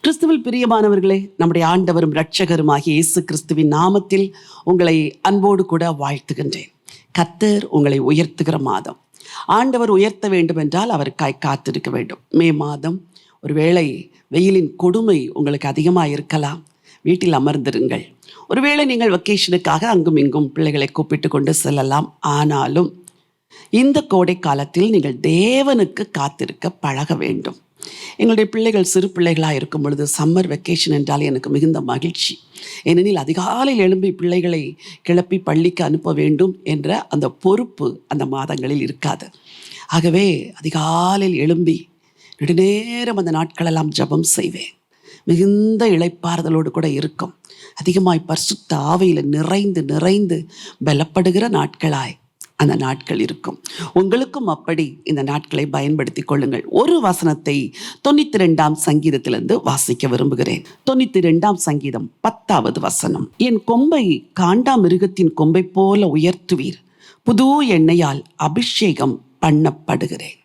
கிறிஸ்துவில் பிரியமானவர்களே, நம்முடைய ஆண்டவரும் இரட்சகருமாகிய இயேசு கிறிஸ்துவின் நாமத்தில் உங்களை அன்போடு கூட வாழ்த்துகின்றேன். கர்த்தர் உங்களை உயர்த்துகிற மாதம். ஆண்டவர் உயர்த்த வேண்டும் என்றால் அவருக்காய் காத்திருக்க வேண்டும். மே மாதம் ஒருவேளை வெயிலின் கொடுமை உங்களுக்கு அதிகமாக இருக்கலாம். வீட்டில் அமர்ந்திருங்கள். ஒருவேளை நீங்கள் வெக்கேஷனுக்காக அங்கும் இங்கும் பிள்ளைகளை கூப்பிட்டு கொண்டு செல்லலாம். ஆனாலும் இந்த கோடை காலத்தில் நீங்கள் தேவனுக்கு காத்திருக்க பழக வேண்டும். எங்களுடைய பிள்ளைகள் சிறு பிள்ளைகளாக இருக்கும் பொழுது சம்மர் வெக்கேஷன் என்றால் எனக்கு மிகுந்த மகிழ்ச்சி. ஏனெனில் அதிகாலையில் எழும்பி பிள்ளைகளை கிளப்பி பள்ளிக்கு அனுப்ப வேண்டும் என்ற அந்த பொறுப்பு அந்த மாதங்களில் இருக்காது. ஆகவே அதிகாலையில் எழும்பி நெடுநேரம் அந்த நாட்களெல்லாம் ஜெபம் செய்வேன். மிகுந்த இளைப்பாறுதலோடு கூட இருக்கும். அதிகமாய் பரிசுத்த ஆவியில் நிறைந்து பலப்படுகிற நாட்களாய் அந்த நாட்கள் இருக்கும். உங்களுக்கும் அப்படி இந்த நாட்களை பயன்படுத்தி கொள்ளுங்கள். ஒரு வசனத்தை 92ஆம் சங்கீதத்திலிருந்து வாசிக்க விரும்புகிறேன். 92ஆம் சங்கீதம் 10வது வசனம். என் கொம்பை காண்டாமிருகத்தின் கொம்பை போல உயர்த்துவீர், புது எண்ணெயால் அபிஷேகம் பண்ணப்படுகிறேன்.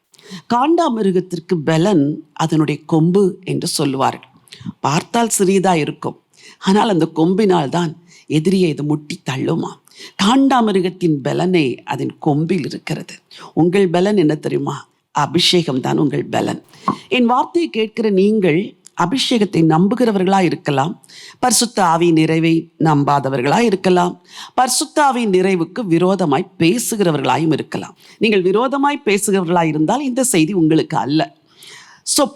காண்டாமிருகத்திற்கு பலன் அதனுடைய கொம்பு என்று சொல்லுவார்கள். பார்த்தால் சிறியதா இருக்கும், ஆனால் அந்த கொம்பினால் தான் எதிரியை இது முட்டி தள்ளுமா. காண்டாமிருகத்தின் பலனே அதன் கொம்பில் இருக்கிறது. உங்கள் பலன் என்ன தெரியுமா? அபிஷேகம் தான் உங்கள் பலன். என் வார்த்தையை கேட்கிற நீங்கள் அபிஷேகத்தை நம்புகிறவர்களாக இருக்கலாம், பரிசுத்த ஆவியின் நிறைவை நம்பாதவர்களாக இருக்கலாம், பரிசுத்த ஆவியின் நிறைவுக்கு விரோதமாய் பேசுகிறவர்களாயும் இருக்கலாம். நீங்கள் விரோதமாய் பேசுகிறவர்களாக இருந்தால் இந்த செய்தி உங்களுக்கு அல்ல.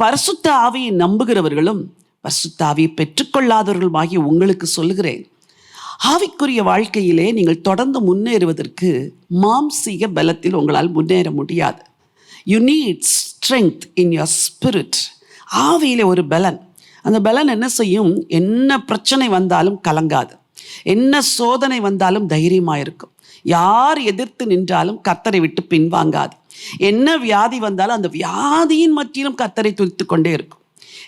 பரிசுத்த ஆவியை நம்புகிறவர்களும் பரிசுத்த ஆவியை பெற்றுக்கொள்ளாதவர்களுமாகிய உங்களுக்கு சொல்லுகிறேன், ஆவிக்குரிய வாழ்க்கையிலே நீங்கள் தொடர்ந்து முன்னேறுவதற்கு மாம்சீக பலத்தில் உங்களால் முன்னேற முடியாது. You need strength in your spirit. ஆவியிலே ஒரு பலன். அந்த பலன் என்ன செய்யும்? என்ன பிரச்சனை வந்தாலும் கலங்காது, என்ன சோதனை வந்தாலும் தைரியமாக இருக்கும், யார் எதிர்த்து நின்றாலும் கர்த்தரை விட்டு பின்வாங்காது, என்ன வியாதி வந்தாலும் அந்த வியாதியின் மத்தியிலும் கர்த்தரை துதித்து கொண்டே இருக்கும்.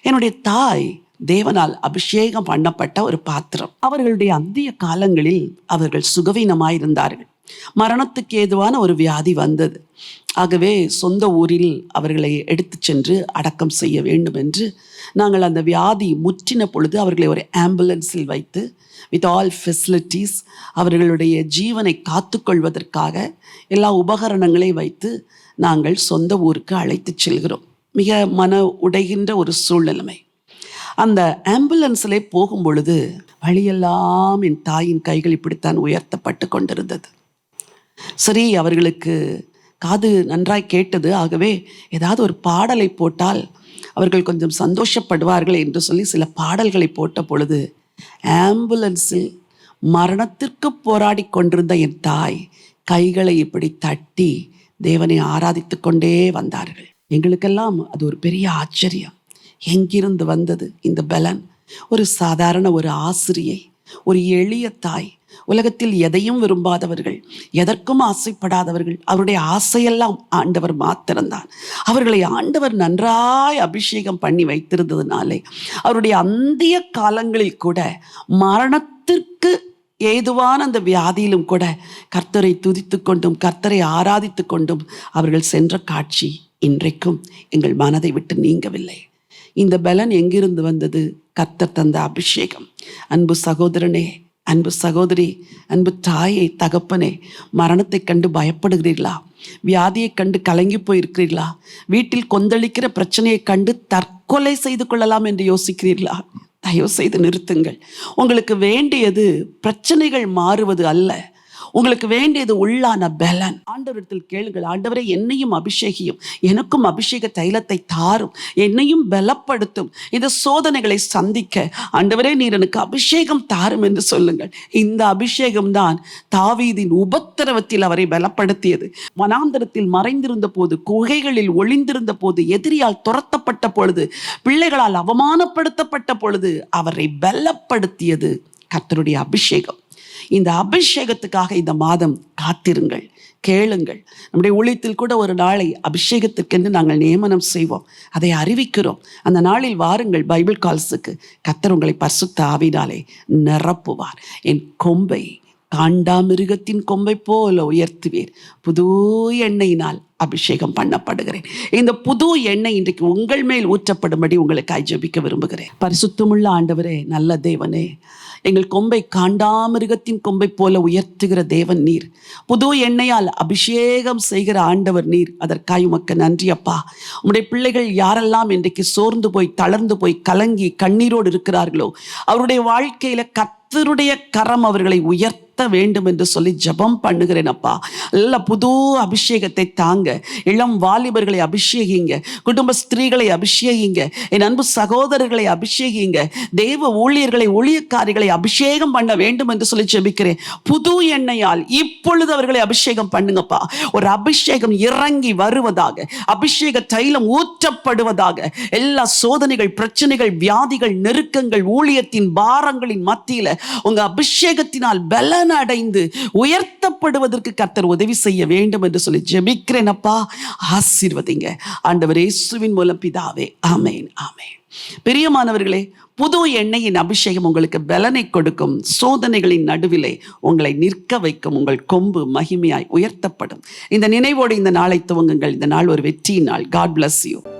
என்னுடைய தாய் தேவனால் அபிஷேகம் பண்ணப்பட்ட ஒரு பாத்திரம். அவர்களுடைய அந்திய காலங்களில் அவர்கள் சுகவீனமாயிருந்தார்கள். மரணத்துக்கு ஏதுவான ஒரு வியாதி வந்தது. ஆகவே சொந்த ஊரில் அவர்களை எடுத்து சென்று அடக்கம் செய்ய வேண்டும் என்று நாங்கள் அந்த வியாதி முற்றின பொழுது அவர்களை ஒரு ஆம்புலன்ஸில் வைத்து வித் ஆல் ஃபெசிலிட்டிஸ் அவர்களுடைய ஜீவனை காத்துக்கொள்வதற்காக எல்லா உபகரணங்களையும் வைத்து நாங்கள் சொந்த ஊருக்கு அழைத்து செல்கிறோம். மிக மன உடைகின்ற ஒரு சூழ்நிலைமை. அந்த ஆம்புலன்ஸிலே போகும் பொழுது வழியெல்லாம் என் தாயின் கைகள் இப்படித்தான் உயர்த்தப்பட்டு கொண்டிருந்தது. சரி, அவர்களுக்கு காது நன்றாய் கேட்டது. ஆகவே ஏதாவது ஒரு பாடலை போட்டால் அவர்கள் கொஞ்சம் சந்தோஷப்படுவார்கள் என்று சொல்லி சில பாடல்களை போட்ட பொழுது ஆம்புலன்ஸில் மரணத்திற்கு போராடி கொண்டிருந்த என் தாய் கைகளை இப்படி தட்டி தேவனை ஆராதித்து கொண்டே வந்தார்கள். எங்களுக்கெல்லாம் அது ஒரு பெரிய ஆச்சரியம். எங்கிருந்து வந்தது இந்த பலன்? ஒரு சாதாரண ஒரு ஆசிரியை, ஒரு எளிய தாய், உலகத்தில் எதையும் விரும்பாதவர்கள், எதற்கும் ஆசைப்படாதவர்கள். அவருடைய ஆசையெல்லாம் ஆண்டவர் மாத்திரம்தான். அவர்களை ஆண்டவர் நன்றாய் அபிஷேகம் பண்ணி வைத்திருந்ததுனாலே அவருடைய அந்திய காலங்களில் கூட மரணத்திற்கு ஏதுவான அந்த வியாதியிலும் கூட கர்த்தரை துதித்து கொண்டும் கர்த்தரை ஆராதித்து கொண்டும் அவர்கள் சென்ற காட்சி இன்றைக்கும் எங்கள் மனதை விட்டு நீங்கவில்லை. இந்த பலன் எங்கிருந்து வந்தது? கர்த்தர் தந்த அபிஷேகம். அன்பு சகோதரனே, அன்பு சகோதரி, அன்பு தாயை, தகப்பனே, மரணத்தை கண்டு பயப்படுகிறீர்களா? வியாதியை கண்டு கலங்கி போயிருக்கிறீர்களா? வீட்டில் கொந்தளிக்கிற பிரச்சனையை கண்டு தற்கொலை செய்து கொள்ளலாம் என்று யோசிக்கிறீர்களா? தயவு செய்து நிறுத்துங்கள். உங்களுக்கு வேண்டியது பிரச்சனைகள் மாறுவது அல்ல, உங்களுக்கு வேண்டியது உள்ளான பலன். ஆண்டவரிடத்தில் கேளுங்கள், ஆண்டவரே என்னையும் அபிஷேகியும், எனக்கும் அபிஷேக தைலத்தை தாரும், என்னையும் பலப்படுத்தும், இந்த சோதனைகளை சந்திக்க ஆண்டவரே நீர் எனக்கு அபிஷேகம் தாரும் என்று சொல்லுங்கள். இந்த அபிஷேகம் தான் தாவீதின் உபத்திரவத்தில் அவரை பலப்படுத்தியது. வனாந்தரத்தில் மறைந்திருந்த போது, குகைகளில் ஒளிந்திருந்த போது, எதிரியால் துரத்தப்பட்ட பொழுது, பிள்ளைகளால் அவமானப்படுத்தப்பட்ட பொழுது அவரை பலப்படுத்தியது கர்த்தருடைய அபிஷேகம். இந்த அபிஷேகத்துக்காக இந்த மாதம் காத்திருங்கள், கேளுங்கள். நம்முடைய ஊழியத்தில் கூட ஒரு நாளை அபிஷேகத்துக்கென்று நாங்கள் நியமனம் செய்வோம், அதை அறிவிக்கிறோம். அந்த நாளில் வாருங்கள் பைபிள் கால்ஸுக்கு. கர்த்தர் உங்களை பரிசுத்த ஆவியினாலே நிரப்புவார். என் கொம்பை காண்டாமிருகத்தின் கொம்பை போல உயர்த்துவீர், புது எண்ணெயினால் அபிஷேகம் பண்ணப்படுகிறேன். இந்த புது எண்ணெய் இன்றைக்கு உங்கள் மேல் ஊற்றப்படும்படி உங்களுக்கு ஜெபிக்க விரும்புகிறேன். பரிசுத்தமுள்ள ஆண்டவரே, நல்ல தேவனே, எங்கள் கொம்பை காண்டாமிருகத்தின் கொம்பை போல உயர்த்துகிற தேவன் நீர். புது எண்ணெயால் அபிஷேகம் செய்கிற ஆண்டவர் நீர். அதற்காக உமக்கு நன்றி அப்பா. உம்முடைய பிள்ளைகள் யாரெல்லாம் இன்றைக்கு சோர்ந்து போய் தளர்ந்து போய் கலங்கி கண்ணீரோடு இருக்கிறார்களோ, அவருடைய வாழ்க்கையில கர்த்தருடைய கரம் அவர்களை உயர்த்த வேண்டும் என்று சொல்லி ஜெபம் பண்ணுகிறேன் அப்பா. நல்ல புது அபிஷேகத்தை தாங்க. இளம் வாலிபர்களை அபிஷேகிங்க, குடும்ப ஸ்திரீகளை அபிஷேகிங்க, என் அன்பு சகோதரர்களை அபிஷேகிங்க, தேவ ஊழியர்களை ஊழியக்காரிகளை அபிஷேகம் பண்ண வேண்டும் என்று சொல்லி ஜெபிக்கிறேன். புது எண்ணெயால் இப்பொழுது அவர்களை அபிஷேகம் பண்ணுங்கப்பா. ஒரு அபிஷேகம் இறங்கி வருவதாக, அபிஷேக தைலம் ஊற்றப்படுவதாக. எல்லா சோதனைகள், பிரச்சனைகள், வியாதிகள், நெருக்கங்கள், ஊழியத்தின் பாரங்களின் மத்தியில உங்க அபிஷேகத்தினால் பலன் அடைந்து உயர்த்தப்படுவதற்கு கர்த்தர் உதவி செய்ய வேண்டும் என்று சொல்லி ஜெபிக்கிறேன் அப்பா. ஆசீர்வதிங்க ஆண்டவர் இயேசுவின் மூலம் பிதாவே. ஆமென், ஆமென். பிரியமானவர்களே, புது எண்ணெயின் அபிஷேகம் உங்களுக்கு பலனை கொடுக்கும். சோதனைகளின் நடுவிலே உங்களை நிற்க வைக்கும். உங்கள் கொம்பு மகிமையாய் உயர்த்தப்படும். இந்த நினைவோடு இந்த நாளை துவங்குங்கள். இந்த நாள் ஒரு வெற்றியின் நாள். God bless you.